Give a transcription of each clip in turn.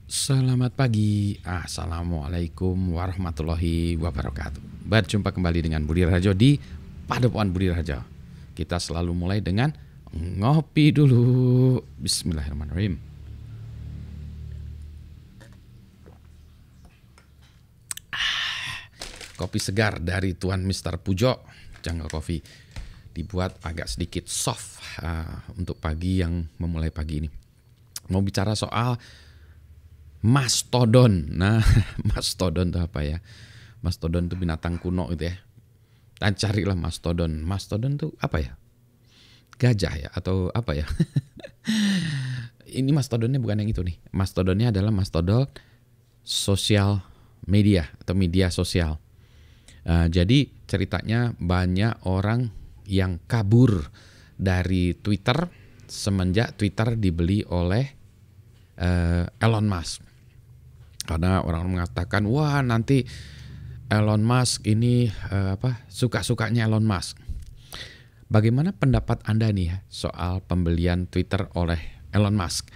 Selamat pagi, Assalamualaikum warahmatullahi wabarakatuh. Berjumpa kembali dengan Budi Rajo di Padepokan Budi Rajo. Kita selalu mulai dengan ngopi dulu. Bismillahirrahmanirrahim. Kopi segar dari Tuan Mr. Pujo, Jungle Coffee. Dibuat agak sedikit soft untuk pagi yang memulai pagi ini. Mau bicara soal mastodon. Nah, mastodon itu apa ya? Mastodon itu binatang kuno gitu ya. Dan carilah mastodon. Mastodon itu apa ya? Gajah ya atau apa ya? Ini mastodonnya bukan yang itu nih. Mastodonnya adalah mastodon sosial media atau media sosial. Jadi ceritanya banyak orang yang kabur dari Twitter semenjak Twitter dibeli oleh Elon Musk. Karena orang mengatakan, wah nanti Elon Musk ini suka-sukanya Elon Musk. Bagaimana pendapat Anda nih ya soal pembelian Twitter oleh Elon Musk?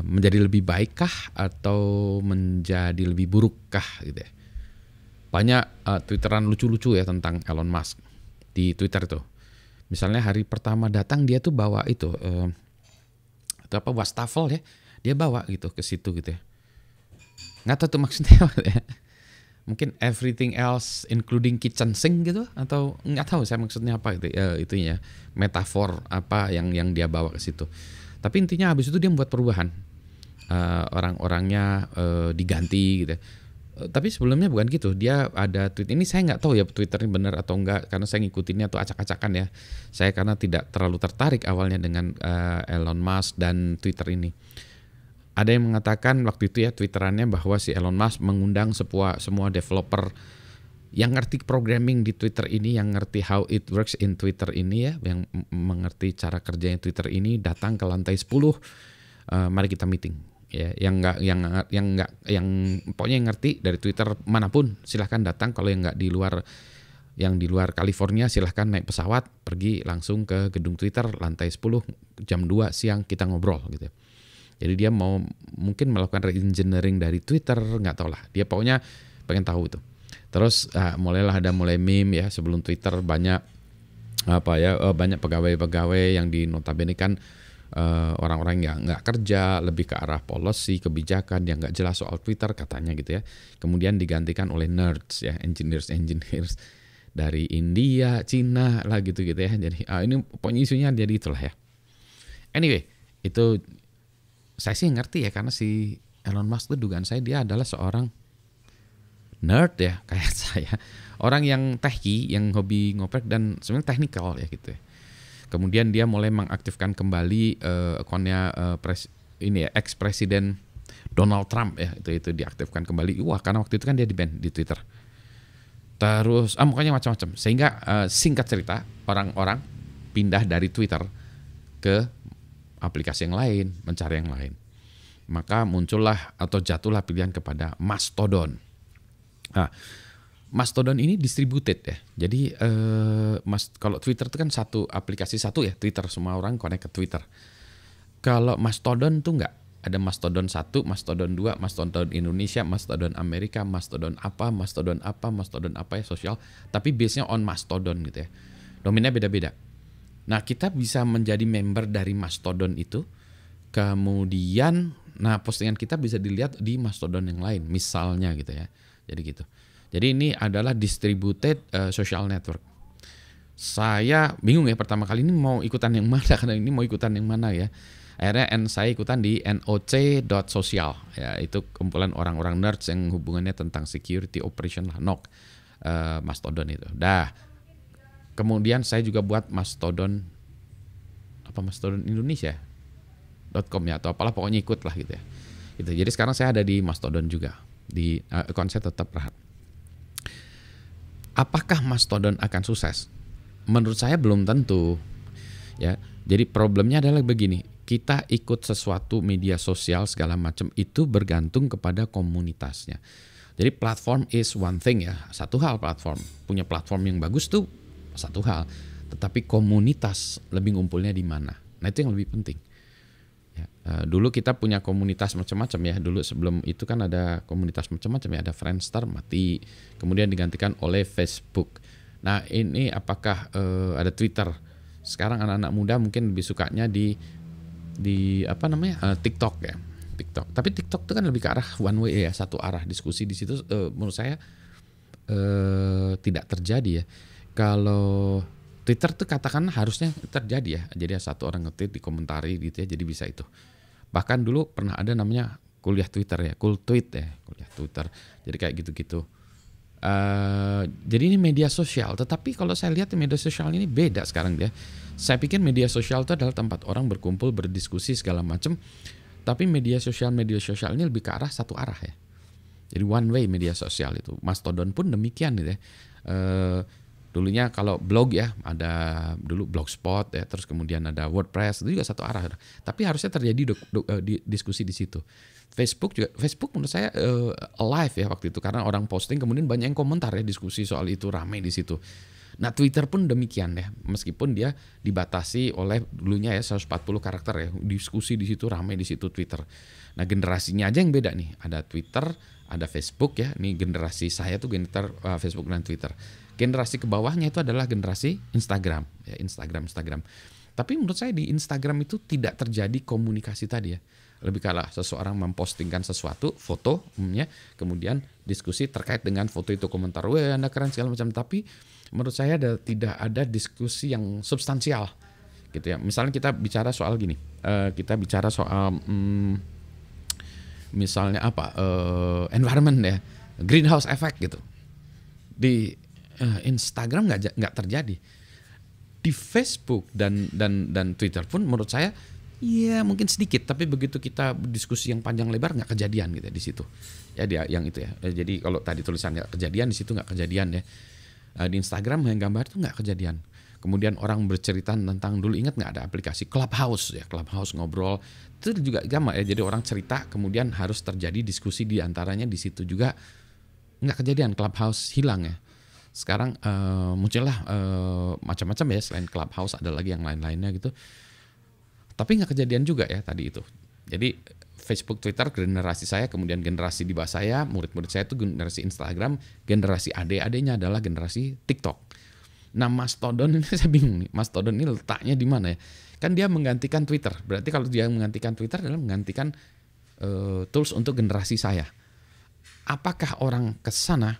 Menjadi lebih baikkah atau menjadi lebih burukkah gitu ya? Banyak twitteran lucu-lucu ya tentang Elon Musk di Twitter itu. Misalnya hari pertama datang dia tuh bawa itu wastafel ya. Dia bawa gitu ke situ gitu ya. Nggak tahu tuh maksudnya apa ya. Mungkin everything else including kitchen sink gitu, atau nggak tahu saya maksudnya apa itu itunya metafor apa yang dia bawa ke situ. Tapi intinya habis itu dia membuat perubahan, orang-orangnya diganti gitu. Tapi sebelumnya bukan gitu, dia ada tweet ini, saya nggak tahu ya Twitternya benar atau enggak karena saya ngikutinnya tuh acak-acakan ya. Saya karena tidak terlalu tertarik awalnya dengan Elon Musk dan Twitter ini. Ada yang mengatakan waktu itu ya twitterannya bahwa si Elon Musk mengundang semua developer yang ngerti programming di Twitter ini, yang ngerti how it works in Twitter ini ya, yang mengerti cara kerjanya Twitter ini, datang ke lantai 10, mari kita meeting ya. Yang pokoknya yang ngerti dari Twitter manapun silahkan datang. Kalau yang di luar California silahkan naik pesawat pergi langsung ke gedung Twitter lantai 10 jam 2 siang kita ngobrol gitu. Jadi dia mau mungkin melakukan re-engineering dari Twitter, nggak tahu lah. Dia pokoknya pengen tahu itu. Terus mulai meme ya, sebelum Twitter banyak banyak pegawai-pegawai yang dinotabene kan orang-orang yang nggak kerja, lebih ke arah policy, kebijakan yang nggak jelas soal Twitter katanya gitu ya. Kemudian digantikan oleh nerds ya, engineers dari India, Cina lah gitu ya. Jadi ini pokoknya isunya jadi itulah ya. Anyway, itu saya sih ngerti ya, karena si Elon Musk itu dugaan saya dia adalah seorang nerd ya kayak saya. Orang yang techy, yang hobi ngoprek dan sebenarnya technical ya gitu ya. Kemudian dia mulai mengaktifkan kembali akunnya ex-presiden Donald Trump ya, itu diaktifkan kembali. Wah, karena waktu itu kan dia di-ban di Twitter. Terus makanya macam-macam. Sehingga singkat cerita, orang-orang pindah dari Twitter ke aplikasi yang lain, mencari yang lain. Maka muncullah atau jatuhlah pilihan kepada Mastodon. Nah, Mastodon ini distributed ya. Jadi kalau Twitter itu kan satu aplikasi satu ya, Twitter, semua orang connect ke Twitter. Kalau Mastodon tuh enggak. Ada Mastodon 1, Mastodon 2, Mastodon Indonesia, Mastodon Amerika, Mastodon apa ya sosial. Tapi base-nya on Mastodon gitu ya. Domainnya beda-beda. Nah, kita bisa menjadi member dari Mastodon itu. Kemudian, postingan kita bisa dilihat di Mastodon yang lain, misalnya gitu ya. Jadi gitu. Jadi ini adalah distributed social network. Saya bingung ya pertama kali ini mau ikutan yang mana, karena ini mau ikutan yang mana ya. Akhirnya saya ikutan di noc.social ya, itu kumpulan orang-orang nerds yang hubungannya tentang security operation lah, NOC, Mastodon itu. Kemudian saya juga buat Mastodon Indonesia.com ya, atau apalah, pokoknya ikut lah gitu ya. Gitu. Jadi sekarang saya ada di Mastodon juga. Di account saya tetap Rahat. Apakah Mastodon akan sukses? Menurut saya belum tentu. Ya. Jadi problemnya adalah begini, kita ikut sesuatu media sosial segala macam itu bergantung kepada komunitasnya. Jadi platform is one thing ya, satu hal platform. Punya platform yang bagus tuh satu hal, tetapi komunitas lebih ngumpulnya di mana. Nah, itu yang lebih penting. Ya, dulu kita punya komunitas macam-macam ya. Dulu sebelum itu kan ada komunitas macam-macam ya. Ada Friendster mati, kemudian digantikan oleh Facebook. Nah ini apakah ada Twitter? Sekarang anak-anak muda mungkin lebih sukanya di apa namanya TikTok ya. TikTok. Tapi TikTok itu kan lebih ke arah one way ya, satu arah diskusi di situ. Menurut saya tidak terjadi ya. Kalau Twitter tuh katakan harusnya terjadi ya. Jadi satu orang nge-tweet dikomentari gitu ya. Jadi bisa itu. Bahkan dulu pernah ada namanya kuliah Twitter ya, cool tweet ya, kuliah Twitter. Jadi kayak gitu-gitu. Jadi ini media sosial. Tetapi kalau saya lihat media sosial ini beda sekarang dia. Saya pikir media sosial itu adalah tempat orang berkumpul, berdiskusi segala macam. Tapi media sosial ini lebih ke arah satu arah ya. Jadi one way media sosial itu. Mastodon pun demikian gitu ya. Dulunya kalau blog ya, ada dulu Blogspot ya, terus kemudian ada WordPress, itu juga satu arah. Tapi harusnya terjadi diskusi di situ. Facebook menurut saya alive ya waktu itu, karena orang posting kemudian banyak yang komentar ya, diskusi soal itu ramai di situ. Nah Twitter pun demikian ya, meskipun dia dibatasi oleh dulunya ya 140 karakter ya, diskusi di situ ramai di situ Twitter. Nah generasinya aja yang beda nih, ada Twitter, ada Facebook ya. Ini generasi saya tuh Facebook dan Twitter. Generasi ke bawahnya itu adalah generasi Instagram ya, Instagram. Tapi menurut saya di Instagram itu tidak terjadi komunikasi tadi ya. Lebih kalah seseorang mempostingkan sesuatu, foto umumnya, kemudian diskusi terkait dengan foto itu, komentar, wah Anda keren segala macam. Tapi menurut saya tidak ada diskusi yang substansial gitu ya. Misalnya kita bicara soal gini, kita bicara soal misalnya apa, environment ya, greenhouse effect gitu. Di Instagram nggak terjadi. Di Facebook dan Twitter pun menurut saya ya mungkin sedikit, tapi begitu kita diskusi yang panjang lebar nggak kejadian gitu ya di situ. Ya dia yang itu ya. Jadi kalau tadi tulisan nggak kejadian, di situ nggak kejadian ya. Di Instagram yang gambar itu nggak kejadian. Kemudian orang bercerita tentang, dulu ingat nggak ada aplikasi Clubhouse ya, Clubhouse ngobrol itu juga gambar ya. Jadi orang cerita kemudian harus terjadi diskusi di antaranya, di situ juga nggak kejadian. Clubhouse hilang ya. Sekarang muncullah macam-macam ya, selain Clubhouse ada lagi yang lain-lainnya gitu. Tapi nggak kejadian juga ya tadi itu. Jadi Facebook, Twitter generasi saya, kemudian generasi di bawah saya, murid-murid saya itu generasi Instagram, generasi adik-adiknya adalah generasi TikTok. Nah Mastodon ini saya bingung nih, Mastodon ini letaknya di mana ya? Kan dia menggantikan Twitter. Berarti kalau dia menggantikan Twitter adalah menggantikan tools untuk generasi saya. Apakah orang ke sana?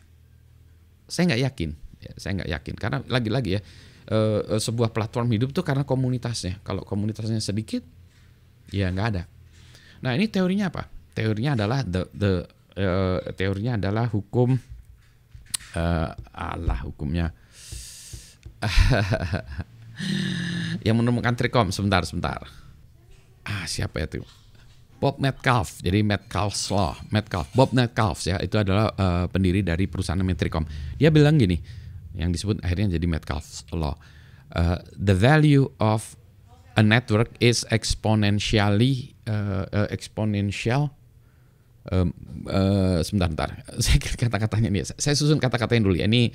Saya nggak yakin. Ya, saya nggak yakin karena lagi-lagi ya sebuah platform hidup tuh karena komunitasnya. Kalau komunitasnya sedikit, ya nggak ada. Nah ini teorinya apa? Teorinya adalah teorinya adalah hukum hukumnya yang menemukan trikom. Sebentar. Siapa itu? Bob Metcalfe. Jadi Metcalfe's Law. Bob Metcalfe ya, itu adalah pendiri dari perusahaan Metricom. Dia bilang gini, yang disebut akhirnya jadi Metcalfe's Law. The value of a network is exponentially exponential. Sebentar. Saya kata-katanya nih. Saya susun kata-katanya dulu ya. Ini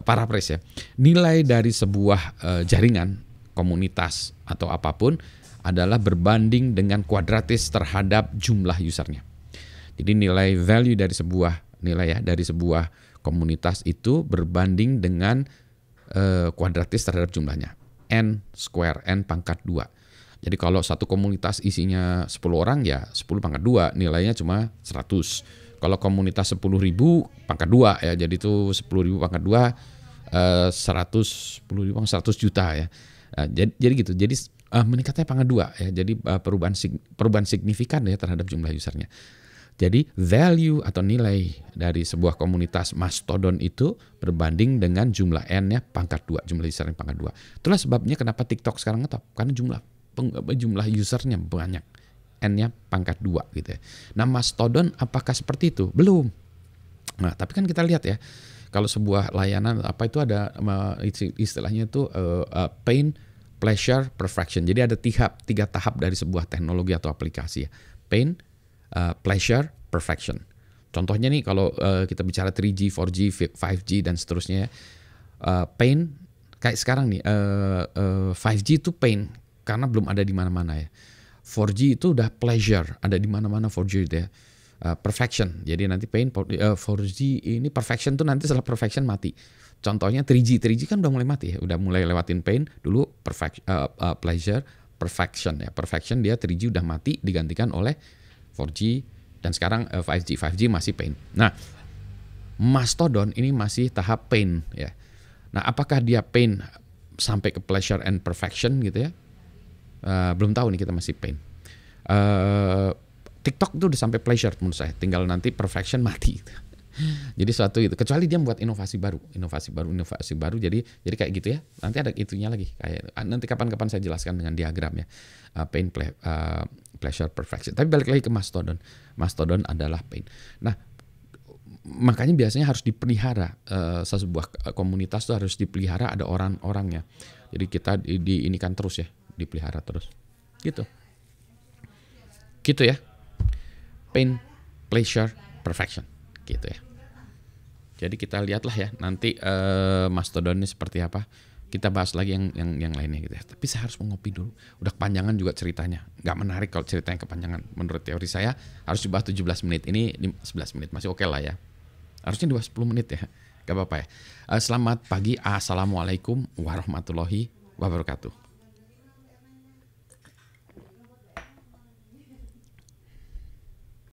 paraphrase ya. Nilai dari sebuah jaringan, komunitas atau apapun adalah berbanding dengan kuadratis terhadap jumlah usernya. Jadi nilai value dari sebuah komunitas itu berbanding dengan kuadratis terhadap jumlahnya. N square, N pangkat 2. Jadi kalau satu komunitas isinya 10 orang ya 10 pangkat 2, nilainya cuma 100. Kalau komunitas 10.000 pangkat 2 ya, jadi itu 10.000 pangkat 2 100 juta ya. Jadi gitu. Jadi meningkatnya pangkat 2 ya. Jadi perubahan signifikan ya terhadap jumlah usernya. Jadi value atau nilai dari sebuah komunitas Mastodon itu berbanding dengan jumlah N-nya pangkat 2, jumlah usernya pangkat 2. Itulah sebabnya kenapa TikTok sekarang ngetop, karena jumlah usernya banyak, N-nya pangkat 2 gitu ya. Nah Mastodon apakah seperti itu? Belum. Nah tapi kan kita lihat ya, kalau sebuah layanan apa itu ada istilahnya itu pain, pleasure, perfection. Jadi ada 3 tahap dari sebuah teknologi atau aplikasi ya. Pain, pleasure, perfection. Contohnya nih kalau kita bicara 3G, 4G, 5G dan seterusnya ya. Pain kayak sekarang nih 5G itu pain karena belum ada di mana-mana ya. 4G itu udah pleasure, ada di mana-mana 4G itu ya. Perfection. Jadi nanti pain 4G ini perfection tuh nanti setelah perfection mati. Contohnya 3G kan udah mulai mati ya, udah mulai lewatin pain dulu pleasure, perfection ya. Perfection dia 3G udah mati digantikan oleh 4G dan sekarang 5G. 5G masih pain. Nah, Mastodon ini masih tahap pain ya. Nah, apakah dia pain sampai ke pleasure and perfection gitu ya? Belum tahu nih, kita masih pain. TikTok itu udah sampai pleasure menurut saya, tinggal nanti perfection mati. Jadi suatu itu, kecuali dia membuat inovasi baru. Jadi kayak gitu ya. Nanti ada itunya lagi. Kayak nanti kapan-kapan saya jelaskan dengan diagram ya. Pain, pleasure, perfection. Tapi balik lagi ke Mastodon. Mastodon adalah pain. Nah, makanya biasanya harus dipelihara. Sebuah komunitas itu harus dipelihara, ada orang-orangnya. Jadi kita ini kan terus ya, dipelihara terus. Gitu ya. Pain, pleasure, perfection, gitu ya. Jadi kita lihatlah ya nanti Mastodon ini seperti apa. Kita bahas lagi yang lainnya gitu ya. Tapi saya harus mengopi dulu. Udah kepanjangan juga ceritanya. Nggak menarik kalau ceritanya kepanjangan. Menurut teori saya harus dibahas 17 menit. Ini 11 menit masih oke lah ya. Harusnya dibahas 10 menit ya. Gak apa-apa ya. Selamat pagi. Assalamualaikum warahmatullahi wabarakatuh.